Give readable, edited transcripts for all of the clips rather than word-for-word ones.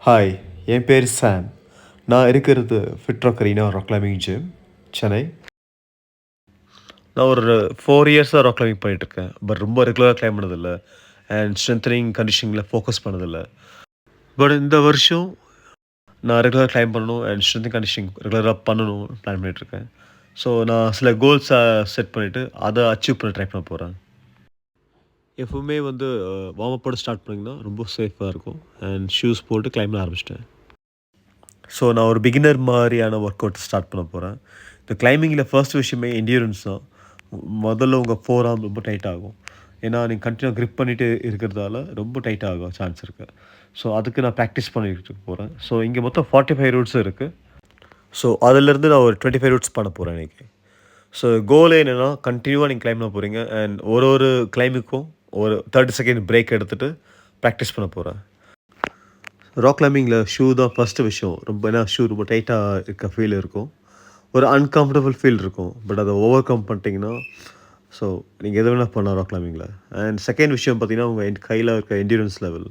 Hi, என் பேர் Sam. நான் இருக்கிறது Fit Rock Arena rock climbing gym, Chennai. நான் ஒரு 4 இயர்ஸா ராக் கிளைம்பிங் பண்ணிட்டுருக்கேன். பட் ரொம்ப ரெகுலரா கிளைம்ப் பண்ணதில்ல. அண்ட் ஸ்ட்ரென்தனிங், கண்டிஷனிங்கில ஃபோக்கஸ் பண்ணதில்ல. பட் இந்த வருஷம் நான் ரெகுலரா கிளைம்ப் பண்ணணும் அண்ட் ஸ்ட்ரென்த் கண்டிஷனிங் ரெகுலரா பண்ணணும்னு பிளான் பண்ணிட்டுருக்கேன். ஸோ நான் சில கோல்ஸ செட் பண்ணிட்டு, அத அச்சீவ் பண்ண ட்ரை பண்ண போறேன். எப்பவுமே வந்து வார்ம் அப்போட ஸ்டார்ட் பண்ணிங்கன்னா ரொம்ப சேஃபா இருக்கும். அண்ட் ஷூஸ் போட்டு கிளைம்ப் பண்ண ஆரம்பிச்சுட்டேன். ஸோ நான் ஒரு பிகினர் மாதிரியான ஒர்க் அவுட் ஸ்டார்ட் பண்ண போகிறேன். இந்த கிளைம்பிங்கில் ஃபர்ஸ்ட் விஷயமே என்டியூரன்ஸ் தான். முதல்ல உங்கள் ஃபோர் ஆர்ம் ரொம்ப டைட் ஆகும். ஏன்னா நீங்கள் கண்டினியூ கிரிப் பண்ணிட்டு இருக்கிறதால ரொம்ப டைட் ஆகும் சான்ஸ் இருக்குது. ஸோ அதுக்கு நான் ப்ராக்டிஸ் பண்ணிட்டு போகிறேன். ஸோ இங்கே மொத்தம் 45 ரூட்ஸ் இருக்குது. ஸோ அதிலேருந்து நான் ஒரு 25 ரூட்ஸ் பண்ண போகிறேன் இன்னைக்கு. ஸோ கோலே என்னென்னா கண்டினியூவாக நீங்கள் கிளைம் பண்ண போகிறீங்க அண்ட் ஒரு ஒரு கிளைம்புக்கும் ஒரு 30 செகண்ட் பிரேக் எடுத்துகிட்டு ப்ராக்டிஸ் பண்ண போகிறேன். ராக் கிளைம்பிங்கில் ஷூ தான் ஃபஸ்ட்டு விஷயம். ரொம்ப ஏன்னா ஷூ ரொம்ப டைட்டாக இருக்க ஃபீல் இருக்கும். ஒரு அன்கம்ஃபர்டபுள் ஃபீல் இருக்கும். பட் அதை ஓவர் கம் பண்ணிட்டீங்கன்னா, ஸோ நீங்கள் எது வேணால் பண்ணலாம் ராக் கிளைம்பிங்கில். அண்ட் செகண்ட் விஷயம் பார்த்தீங்கன்னா, உங்கள் கையில் இருக்க என்டியூரன்ஸ் லெவல்.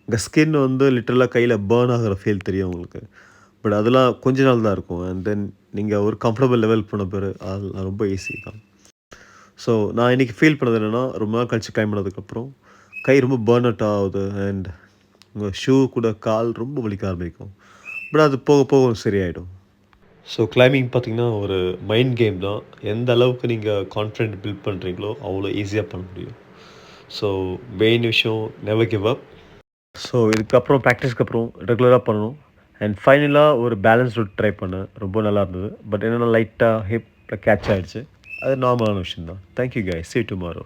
உங்கள் ஸ்கின் வந்து லிட்டரலாக கையில் பர்ன் ஆகிற ஃபீல் தெரியும் உங்களுக்கு. பட் அதெல்லாம் கொஞ்ச நாள் தான் இருக்கும். அண்ட் தென் நீங்கள் ஒரு கம்ஃபர்டபுள் லெவல் பண்ண பேர் அதெல்லாம் ரொம்ப ஈஸி தான். ஸோ நான் இன்றைக்கி ஃபீல் பண்ணது என்னென்னா, ரொம்ப நாள் கழிச்சு கிளைம் பண்ணதுக்கப்புறம் கை ரொம்ப பர்ன் அவுட் ஆகுது அண்ட் உங்கள் ஷூ கூட கால் ரொம்ப வலிக்க ஆரம்பிக்கும். பட் அது போக போக சரியாயிடும். ஸோ கிளைம்பிங் பார்த்தீங்கன்னா ஒரு மைண்ட் கேம் தான். எந்த அளவுக்கு நீங்கள் கான்ஃபிடென்ட் பில்ட் பண்ணுறீங்களோ அவ்வளோ ஈஸியாக பண்ண முடியும். ஸோ மெயின் விஷயம் நெவர் கிவ் அப். ஸோ இதுக்கப்புறம் ப்ராக்டிஸ்க்கு அப்புறம் ரெகுலராக பண்ணணும். அண்ட் ஃபைனலாக ஒரு பேலன்ஸ் ரூட் ட்ரை பண்ணேன். ரொம்ப நல்லா இருந்தது. பட் என்னென்னா லைட்டாக ஹிப்பில் கேட்ச் ஆகிடுச்சு. அது நார்மலான விஷயம் தான். Thank you guys. see you tomorrow.